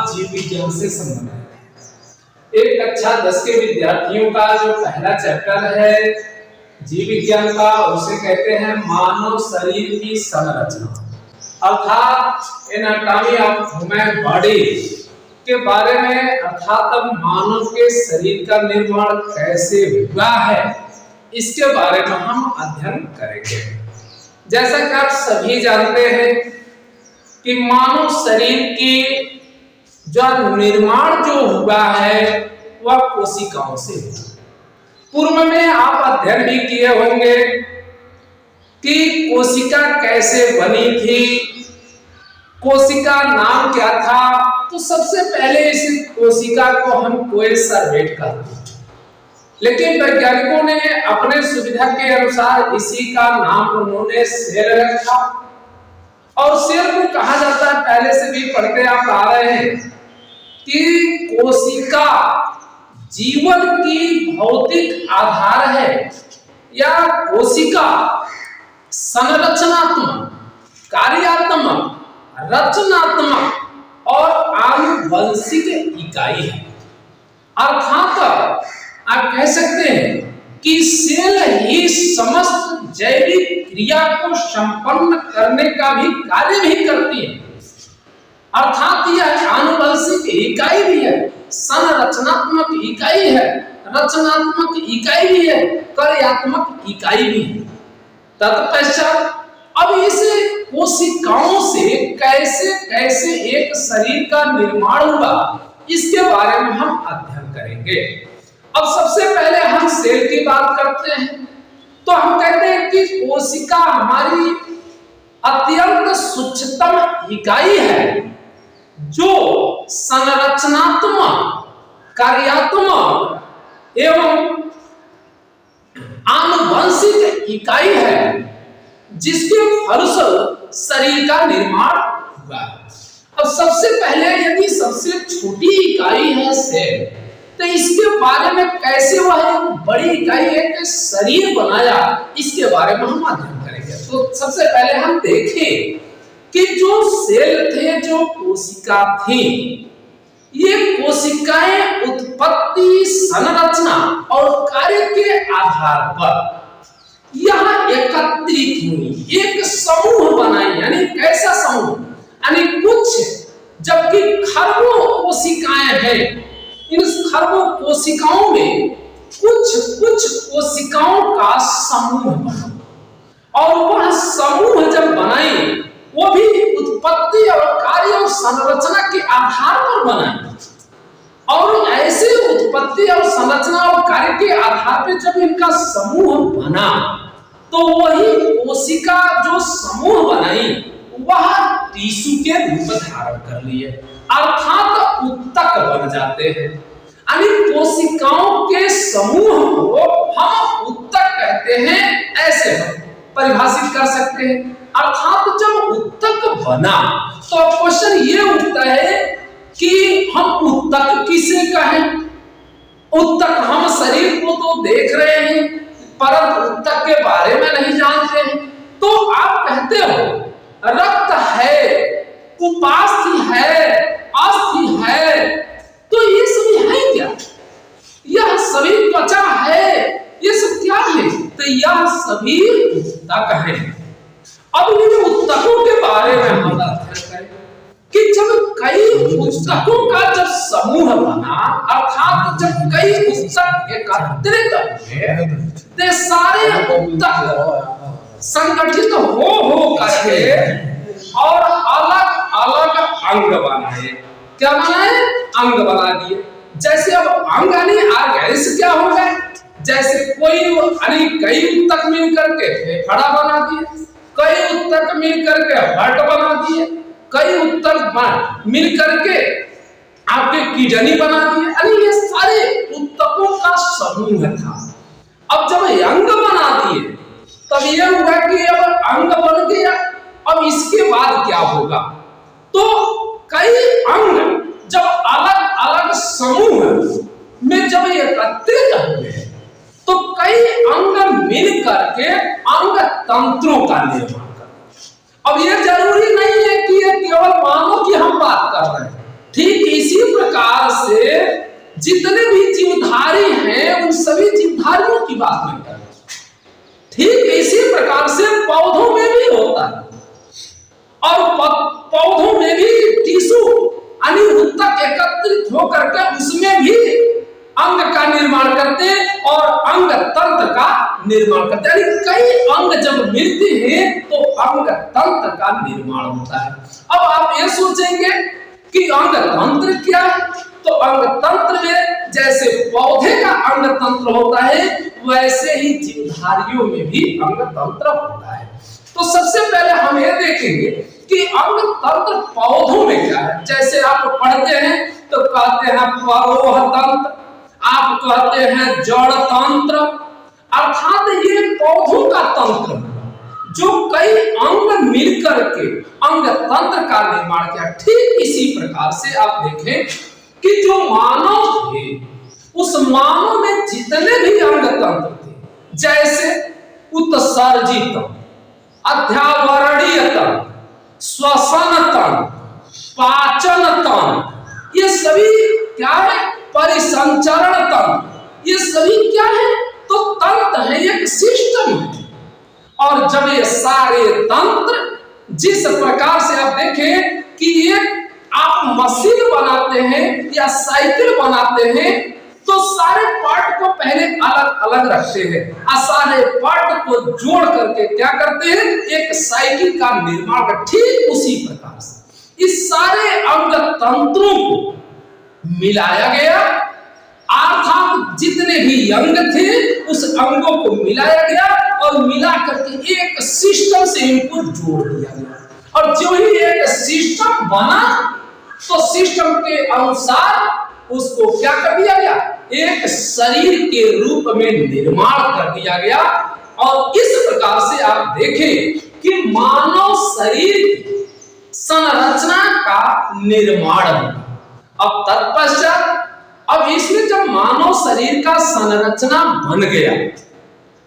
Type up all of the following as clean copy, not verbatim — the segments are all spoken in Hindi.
जीव विज्ञान से संबंधित है। एक कक्षा 10 के विद्यार्थियों का जो पहला चैप्टर है जीव विज्ञान का, उसे कहते हैं मानव शरीर की संरचना, अर्थात एनाटॉमी ऑफ ह्यूमन बॉडी के बारे में, अर्थात अब मानव के शरीर का निर्माण कैसे हुआ है इसके बारे में हम अध्ययन करेंगे। जैसा कि आप सभी जानते हैं कि मानव शरीर की जो निर्माण जो हुआ है वह कोशिकाओं से हुआ। पूर्व में आप अध्ययन भी किए होंगे कि कोशिका कैसे बनी थी, कोशिका नाम क्या था। तो सबसे पहले इस कोशिका को हम कोएसरवेट कहते हैं, लेकिन वैज्ञानिकों ने अपने सुविधा के अनुसार इसी का नाम उन्होंने सेल रखा। और सेल को कहा जाता है, पहले से भी पढ़ते आप आ रहे हैं कि कोशिका जीवन की भौतिक आधार है, या कोशिका संरचनात्मक, कार्यात्मक, रचनात्मक और आनुवंशिक इकाई है। अर्थात आप कह सकते हैं कि सेल ही समस्त जैविक क्रिया को संपन्न करने का भी कार्य भी करती है। अर्थात यह आनुवंशिक इकाई भी है, संरचनात्मक इकाई है, रचनात्मक इकाई भी है, कार्यात्मक इकाई भी है। तत्पश्चात अब इस कोशिकाओं से कैसे कैसे एक शरीर का निर्माण हुआ इसके बारे में हम अध्ययन करेंगे। अब सबसे पहले हम सेल की बात करते हैं, तो हम कहते हैं कि कोशिका हमारी अत्यंत सूक्ष्मतम इकाई है जो संरचनात्मक, कार्यात्मक एवं आनुवंशिक इकाई है, जिसके फलस्वरूप शरीर का निर्माण हुआ। अब सबसे पहले यदि सबसे छोटी इकाई है सेल, तो इसके बारे में कैसे वह एक बड़ी इकाई एक शरीर बनाया इसके बारे में हम अध्ययन करेंगे। तो सबसे पहले हम देखें कि जो सेल थे, जो कोशिका थी, ये कोशिकाएं उत्पत्ति, संरचना और कार्य के आधार पर यहां एकत्रित हुई, एक समूह बनाई। यानी कैसा समूह, यानी कुछ, जबकि खरबों कोशिकाएं हैं, इन खरबों कोशिकाओं में कुछ कुछ कोशिकाओं का समूह बना, और वह समूह जब बनाई वो भी उत्पत्ति और कार्य और संरचना के आधार पर बनाई। और ऐसे उत्पत्ति और संरचना और कार्य के आधार पर जब इनका समूह बना, तो वही कोशिका जो समूह बनाई वह टिश्यू के रूप धारण कर लिए, अर्थात उत्तक बन जाते हैं। यानी कोशिकाओं के समूह को हम उत्तक कहते हैं, ऐसे हम परिभाषित कर सकते हैं। अर्थात जब उत्तक बना तो क्वेश्चन ये उठता है कि हम उत्तक किसे कहें। उत्तक, हम शरीर को तो देख रहे हैं परंतु उत्तक के बारे में नहीं जानते हैं। तो आप कहते हो रक्त है, उपास्थि है, अस्थि है, तो ये सभी है क्या? यह सभी त्वचा है, ये सब क्या है? तो यह सभी उत्तक है। अब इन उत्तकों के बारे में हम अध्ययन करें कि जब कई उत्तकों का जब समूह बना, अर्थात जब कई उत्तक एकत्रित हुए, तो सारे उत्तक संगठित हो करके और अलग अलग अंग बनाए। क्या बनाए? अंग बना दिए। जैसे अब अंग ऑर्गेन्स क्या हो गए, जैसे कोई कई उत्तक मिल करके फेफड़ा बना दिए, कई उत्तक मिल करके हार्ट बना दिए, कई उत्तक मिल करके आपके किडनी बना दिए। अरे ये सारे उत्तकों का समूह था। अब जब अंग बना दिए तब ये हुआ कि अब अंग बन गया। अब इसके बाद क्या होगा? तो कई अंग जब अलग अलग समूह में जब एकत्रित हुए तो कई अंग मिल करके अंग तंत्रों का निर्माण कर। अब ये जरूरी नहीं है कि ये केवल मानव की हम बात कर रहे हैं, ठीक इसी प्रकार से जितने भी जीवधारी हैं उन सभी जीवधारियों की बात नहीं कर रहे। ठीक इसी प्रकार से पौधों में भी होता है, और पौधों में भी टिश्यू यानी ऊतक एकत्रित होकर के उसमें भी अंग का निर्माण करते हैं और अंग तंत्र का निर्माण करते हैं। यानी कई अंग जब मिलते हैं तो अंग तंत्र का निर्माण होता है। अब आप ये सोचेंगे कि अंग तंत्र क्या है, तो अंग तंत्र में जैसे पौधे का अंग तंत्र होता है वैसे ही जीवधारियों में भी अंग तंत्र होता है। तो सबसे पहले हम ये देखेंगे कि अंग तंत्र पौधों में क्या है। जैसे आप पढ़ते हैं तो कहते हैं परोह तंत्र, आप कहते हैं जड़ तंत्र, अर्थात ये पौधों का तंत्र जो कई अंग मिलकर के अंग तंत्र का निर्माण किया। ठीक इसी प्रकार से आप देखें कि जो मानव थे उस मानव में जितने भी अंग तंत्र थे, जैसे उत्सर्जी तंत्र, अध्यावरणीय तंत्र, श्वसन तंत्र, पाचन तंत्र, ये सभी क्या है, परिसंचरण तंत्र, ये सभी क्या है, तो तंत्र है, एक सिस्टम है। और जब ये सारे तंत्र जिस प्रकार से आप देखें कि एक आप मशीन बनाते हैं या साइकिल बनाते हैं तो सारे पार्ट को पहले अलग अलग रखते हैं और सारे पार्ट को जोड़ करके क्या करते हैं, एक साइकिल का निर्माण कर। ठीक उसी प्रकार से इस सारे अंग तंत्रों को मिलाया गया, अर्थात जितने भी अंग थे उस अंगों को मिलाया गया और मिला करके एक सिस्टम से इनको जोड़ दिया गया। और जो ही एक सिस्टम बना तो सिस्टम के अनुसार उसको क्या कर दिया गया, एक शरीर के रूप में निर्माण कर दिया गया। और इस प्रकार से आप देखें कि मानव शरीर की संरचना का निर्माण हुआ। अब तत्पश्चात अब इसमें जब मानव शरीर का संरचना बन गया,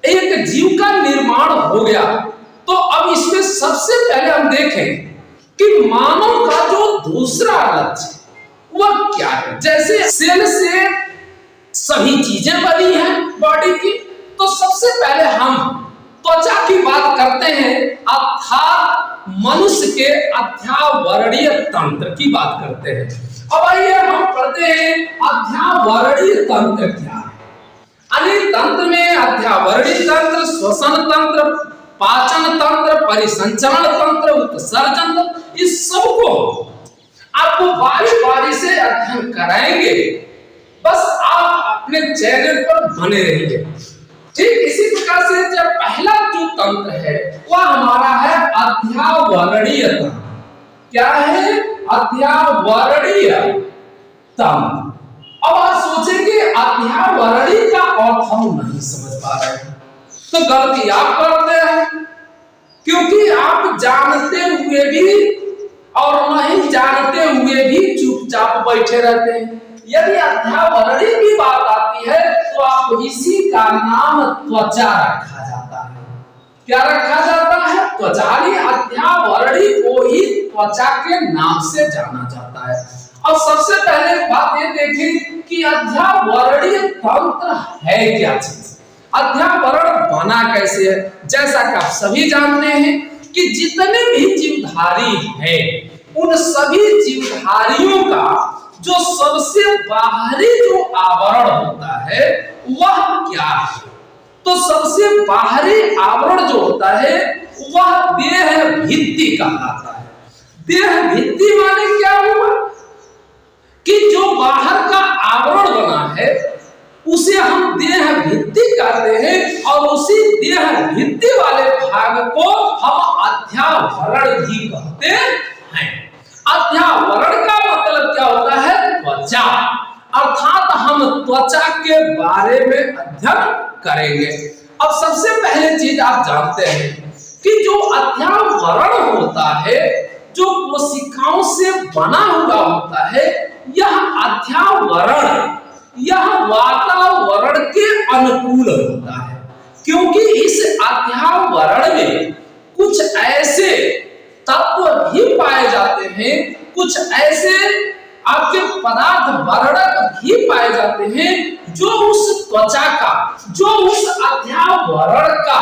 एक जीव का निर्माण हो गया, तो अब इसमें सबसे पहले हम देखें कि मानव का जो दूसरा लक्ष्य वह क्या है। जैसे सेल से सभी चीजें बनी हैं बॉडी की, तो सबसे पहले हम त्वचा की बात करते हैं, अर्थात मनुष्य के अध्यावरणीय तंत्र की बात करते हैं। अब आइए हम पढ़ते हैं अध्यावरणीय तंत्र क्या है। अनेक तंत्र में अध्यावरणीय तंत्र, श्वसन तंत्र, पाचन तंत्र, परिसंचरण तंत्र, उत्सर्जन तंत्र, इस सबको आपको बारी-बारी से अध्ययन कराएंगे। बस आप अपने चैनल पर बने रहिए। ठीक इसी प्रकार से जब पहला जो तंत्र है वह हमारा है अध्यावरणीय तंत्र। क्या है? अध्यावरणीय तंत्र। अब आप सोचेंगे अध्यावरणीय का अर्थ हम नहीं समझ पा रहे हैं, तो गलती आप करते हैं, क्योंकि आप जानते हुए भी और नहीं जानते हुए भी चुपचाप बैठे रहते हैं। यदि अध्यावरणीय की बात आती है तो आपको इसी का नाम त्वचा रखा जाता है। क्या रखा जाता है? त्वचा। अध्यावरणीय को ही त्वचा के नाम से जाना जाता है। अब सबसे पहले बात ये देखें कि अध्यावरणीय तंत्र है क्या चीज, अध्यावरण बना कैसे है। जैसा कि आप सभी जानते हैं कि जितने भी जीवधारी हैं उन सभी जीवधारियों का जो सबसे बाहरी जो आवरण होता है वह क्या है, तो सबसे बाहरी आवरण जो होता है वह देह भित्ति कहलाता है। देह भित्ति माने क्या हुआ कि जो बाहर का आवरण बना है उसे हम देह भित्ति कहते हैं, और उसी देह भित्ति वाले भाग को हम अध्यावरण भी कहते हैं। अध्यावरण का मतलब क्या होता है? त्वचा। अर्थात हम त्वचा के बारे में अध्ययन करेंगे। अब सबसे पहले चीज आप जानते हैं कि जो अध्यावरण होता है जो कोशिकाओं से बना हुआ होता है, यह अध्यावरण यह वातावरण के अनुकूल होता है, क्योंकि इस अध्यावरण में कुछ ऐसे तत्व भी पाए जाते हैं, कुछ ऐसे आपके पदार्थ वर्णक भी पाए जाते हैं जो उस त्वचा का, जो उस अध्यावरण का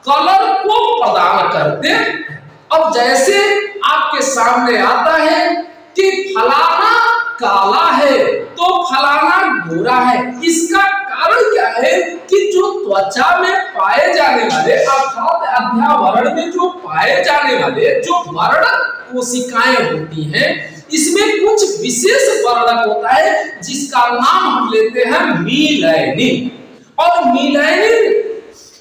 कलर को प्रदान करते हैं। अब जैसे आपके सामने आता है कि फलाना काला है तो फलाना गोरा है, इसका कारण क्या है कि जो त्वचा में पाए जाने वाले अर्थात अध्यावरण में जो पाए जाने वाले जो वर्णक कोशिकाएं होती हैं, इसमें कुछ विशेष वर्णक होता है जिसका नाम हम लेते हैं मीलानिन। और मीलानिन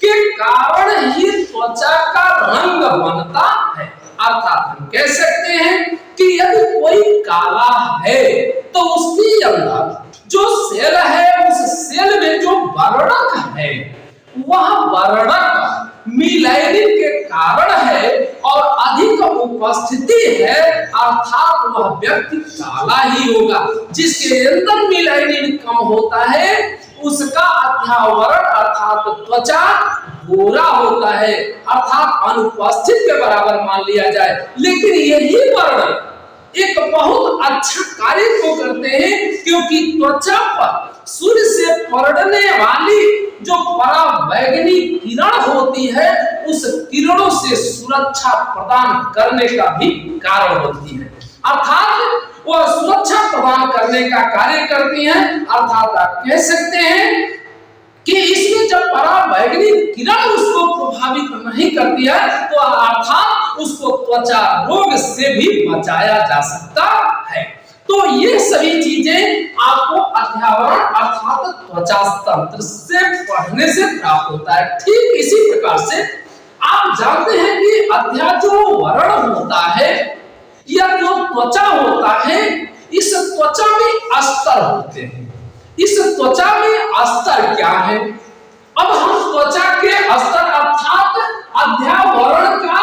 के कारण ही त्वचा का रंग बनता है। अर्थात हम कह सकते हैं कि यदि कोई काला है तो उसके अंदर जो सेल है, उस सेल में जो वर्णक है वह वर्णक मीलानिन के कारण है और अधिक उपस्थिति है, अर्थात वह व्यक्ति काला ही होगा। जिसके अंदर मीलानिन कम होता है उसका अध्यावरण अर्थात त्वचा गोरा होता है, अर्थात अनुपस्थित के बराबर मान लिया जाए। लेकिन यही वर्ण एक बहुत अच्छा कार्य को करते हैं, क्योंकि त्वचा पर सूर्य से पड़ने वाली जो पराबैंगनी किरण होती है उस किरणों से सुरक्षा प्रदान करने का भी कारण बनती है, अर्थात वह सुरक्षा प्रदान करने का कार्य करती हैं। अर्थात आप कह सकते हैं कि इसमें जब पराबैंगनी किरण उसको प्रभावित नहीं करती है तो अर्थात उसको त्वचा रोग से भी बचाया जा सकता है। तो ये सभी चीजें आपको अध्यावरण अर्थात त्वचा तंत्र से पढ़ने से प्राप्त होता है। ठीक इसी प्रकार से आप जानते हैं कि अध्या जो वर्ण होता है या जो त्वचा होता है, इस त्वचा में स्तर होते हैं। इस त्वचा में स्तर क्या है? अब हम त्वचा के स्तर अर्थात अध्यावरण का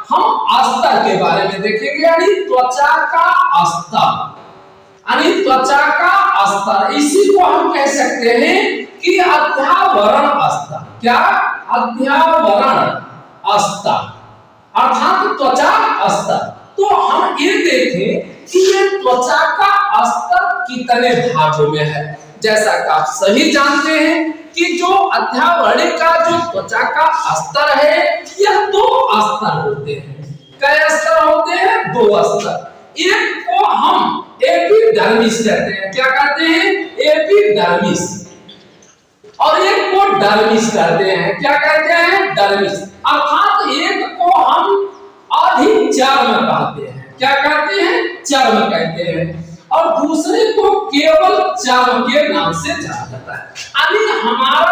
हम स्तर के बारे में देखेंगे, यानी त्वचा का स्तर, यानी त्वचा का स्तर, इसी को हम कह सकते हैं कि अध्यावरण स्तर। क्या? अध्यावरण स्तर अर्थात त्वचा स्तर। तो हम ये देखें कि ये त्वचा का स्तर कितने भागों में है। जैसा कि आप सही जानते हैं कि जो अध्यावरण का जो त्वचा का स्तर है यह दो स्तर होते हैं। कई स्तर होते हैं? दो स्तर। एक को हम एपिडर्मिस कहते हैं। क्या कहते हैं? एपिडर्मिस। और एक को डर्मिस कहते हैं। क्या कहते हैं? डर्मिस। अर्थात एक को हम अधिचर्म कहते हैं। क्या कहते हैं? चर्म कहते हैं। और दूसरे को केवल चर्म के नाम से जाना जाता है। यानी हमारा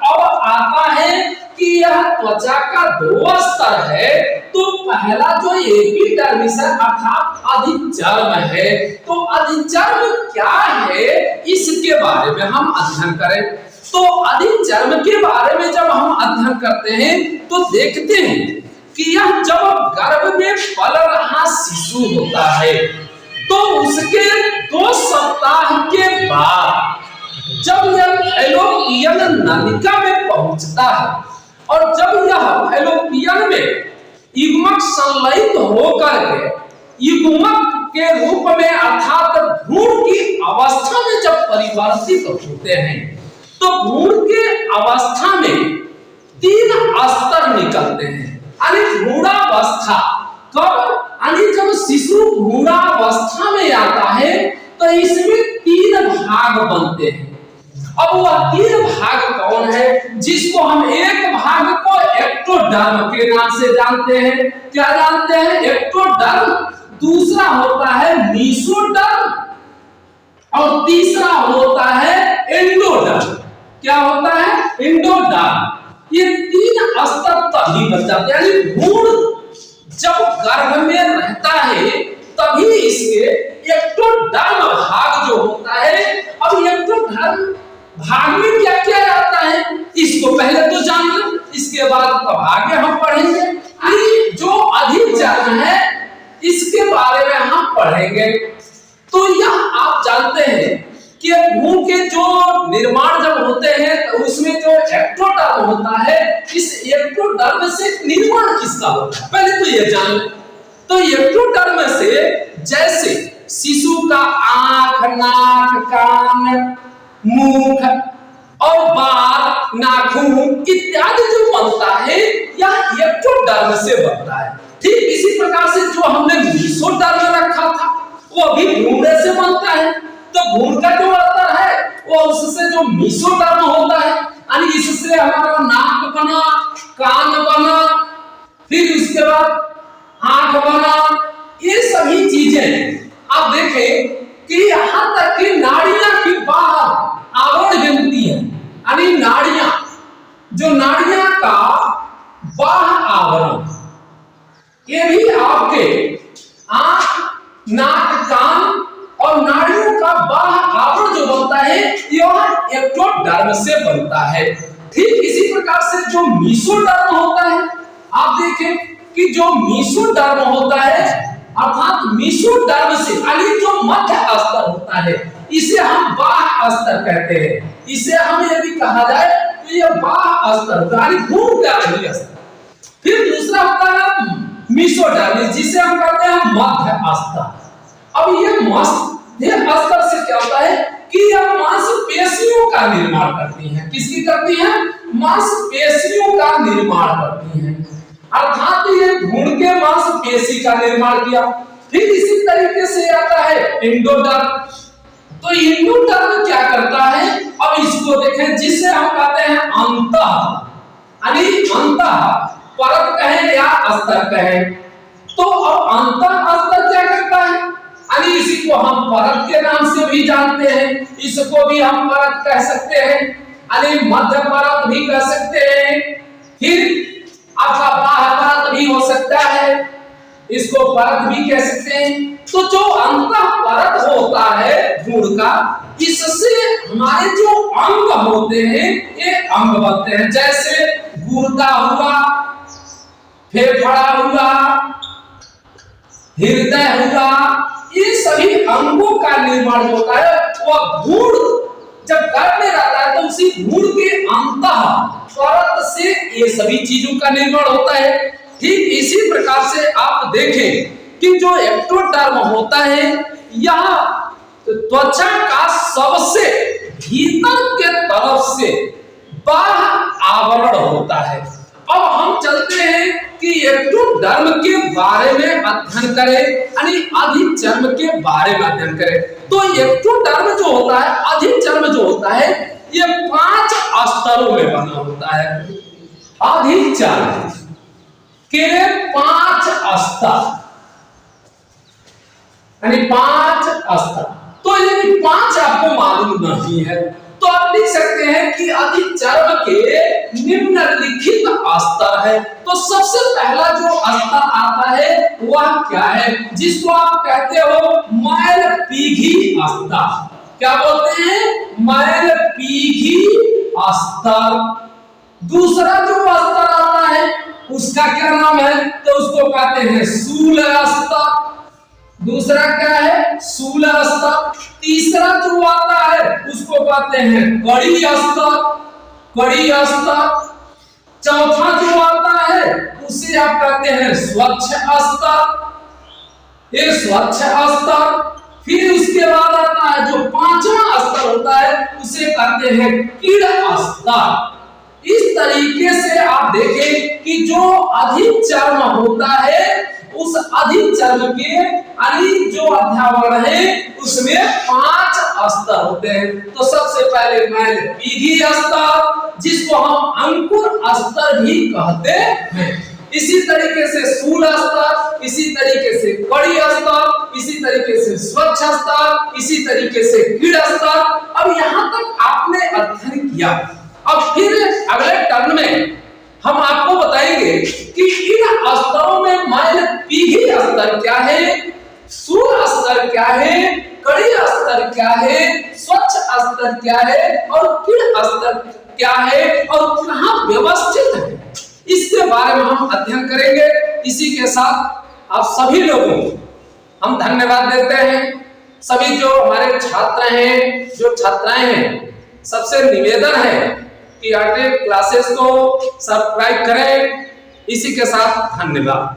अब आता है कि यह त्वचा का दो स्तर है, तो पहला जो एपिडर्मिस है अर्थात अधिचर्म है, तो अधिचर्म क्या है इसके बारे में हम अध्ययन करें। तो अधिचर्म के बारे में जब हम अध्ययन करते हैं तो देखते हैं कि यह जब गर्भ में पल रहा शिशु होता है तो उसके 2 सप्ताह के बाद जब यह फैलोपियन नलिका में पहुंचता है और जब यह फैलोपियन में युग्मक संलयित होकर के युग्मक के रूप में अर्थात भ्रूण की अवस्था में जब परिवर्तित होते हैं तो भ्रूण के अवस्था में 3 स्तर निकलते हैं। यानी भ्रूणावस्था कब? यानी जब शिशु भ्रूणावस्था में आता है तो इसमें 3 भाग बनते हैं। अब वह 3 भाग कौन है? जिसको हम एक भाग को एक्टोडर्म के नाम से जानते हैं। क्या जानते हैं? एक्टोडर्म। दूसरा होता है मीसोडर्म और तीसरा होता है एंडोडर्म। क्या होता है? एंडोडर्म। ये 3 स्तर तभी बन जाते हैं। यानी भ्रूण जब गर्भ में रहता है तभी इसके एक्टोडर्म भाग जो होता है, अब एक्टोडर्म भाग में क्या क्या आता है इसको पहले तो जान लो, इसके बाद तब आगे हम पढ़ेंगे। जो अधिचर्म है इसके बारे में हम पढ़ेंगे। तो यह आप जानते हैं कि भ्रूण के जो निर्माण जब होते हैं तो उसमें जो एक्टोडर्म होता है, इस एक्टोडर्म से निर्माण किसका होता है पहले तो ये जान लो। तो एक्टोडर्म से जैसे शिशु का आंख, नाक, कान, मुख और बाल, नाखून इत्यादि जो बनता है यह एक्टोडर्म से बनता है। ठीक इसी प्रकार से जो हमने मेसोडर्म रखा था वो भी भ्रूण से बनता है। तो भ्रूण का जो अंतर है वो उससे जो मेसोडर्म होता है, यानी इससे हमारा नाक बना, कान बना, फिर उसके बाद आंख बना, ये सभी चीजें आप देखें कि यहाँ तक कि नाड़ियां की बाहर आवरण बनती है, यानी नाड़ियां, जो नाड़ियां का बाह्य आवरण, ये भी आपके आंख, नाक, कान और नाड़ियों का बाह्य आवरण जो बनता है यह एक्टोडर्म से बनता है। ठीक इसी प्रकार से जो मेसोडर्म होता है, आप देखें कि जो मेसोडर्म होता है अर्थात मेसोडर्म से यानी जो मध्य स्तर होता है इसे हम बाह्य स्तर कहते हैं। इसे हम ये भी कहा जाए तो ये बाह्य स्तर यानी भ्रूण का स्तर। फिर दूसरा होता है मेसोडर्म जिसे हम कहते हैं मध्य स्तर। अब ये मध्य स्तर से क्या होता है कि यह मांसपेशियों का निर्माण करती हैं। किसकी करती हैं? मांसपेशियों का निर्माण करती हैं, अर्थात ये भ्रूण के मांसपेशी का निर्माण किया। फिर इसी तरीके से आता है एंडोडर्म। तो एंडोडर्म क्या करता है, अब इसको देखें, जिसे हम कहते हैं अंतः, यानी अंतः परत कहें या अस्तर कहें। तो अब अंतः अस्तर क्या करता है, यानी इसी को हम परत के नाम से भी जानते हैं, इसको भी हम परत कह सकते हैं, यानी मध्य परत भी कह सकते हैं, फिर आपका बाह्य परत भी हो सकता है, इसको परत भी कह सकते हैं। तो जो अंतः परत होता है भ्रूण का, इससे हमारे जो अंग होते हैं ये अंग बनते हैं, जैसे गुर्दा हुआ, फेफड़ा हुआ, हृदय हुआ, ये सभी अंगों का निर्माण होता है। वह भ्रूण जब गर्भ में रहता है तो उसी भ्रूण के अंतः परत से ये सभी चीजों का निर्माण होता है। ठीक इसी प्रकार से आप देखें कि जो एक्टोडर्म होता है यह त्वचा का सबसे भीतर के तरफ से बाह्य आवरण होता है। अब हम चलते हैं कि एक्टोडर्म के बारे में अध्ययन करें, यानी अधिचर्म के बारे में अध्ययन करें। तो एक्टोडर्म जो होता है, अधिचर्म जो होता है, ये 5 स्तरों में बना होता है। अधिचर्म के 5 स्तर, यानी 5 स्तर। तो यदि 5 आपको मालूम नहीं है तो आप लिख सकते हैं कि अधिचर्म के निम्नलिखित स्तर है। तो सबसे पहला जो स्तर आता है वह क्या है, जिसको आप कहते हो मैलपीघी स्तर। क्या बोलते हैं? मैलपीघी स्तर। दूसरा जो स्तर आता है उसका क्या नाम है, तो उसको कहते हैं शूल स्तर। दूसरा क्या है? शूल स्तर। तीसरा जो आता है उसको कहते हैं कड़ी स्तर, कड़ी स्तर। चौथा जो आता है उसे आप कहते हैं स्वच्छ स्तर, ये स्वच्छ स्तर। फिर उसके बाद आता है जो 5वां स्तर होता है उसे कहते हैं कीड़ स्तर। इस तरीके से आप देखें कि जो अधिचर्म होता है उस अधिचर्म के यानी जो अध्यावरण है उसमें 5 स्तर होते हैं। तो सबसे पहले मैलपीघी स्तर, जिसको हम अंकुर स्तर भी कहते हैं। इसी तरीके से शूल स्तर, इसी तरीके से कड़ी स्तर, इसी तरीके से स्वच्छ स्तर, इसी तरीके से कीड़ स्तर। अब यहाँ तक आपने अध्ययन किया। अब फिर अगले टर्न में हम आपको बताएंगे कि इन स्तरों में मैलपीघी स्तर क्या है, शूल स्तर क्या है, कड़ी स्तर क्या है, स्वच्छ स्तर क्या है और कीड़ स्तर क्या है और कहाँ व्यवस्थित है, इसके बारे में हम अध्ययन करेंगे। इसी के साथ आप सभी लोगों को हम धन्यवाद देते हैं। सभी जो हमारे छात्र हैं, जो छात्राएं हैं, सबसे निवेदन है कि आर्टे क्लासेस को सब्सक्राइब करें। इसी के साथ धन्यवाद।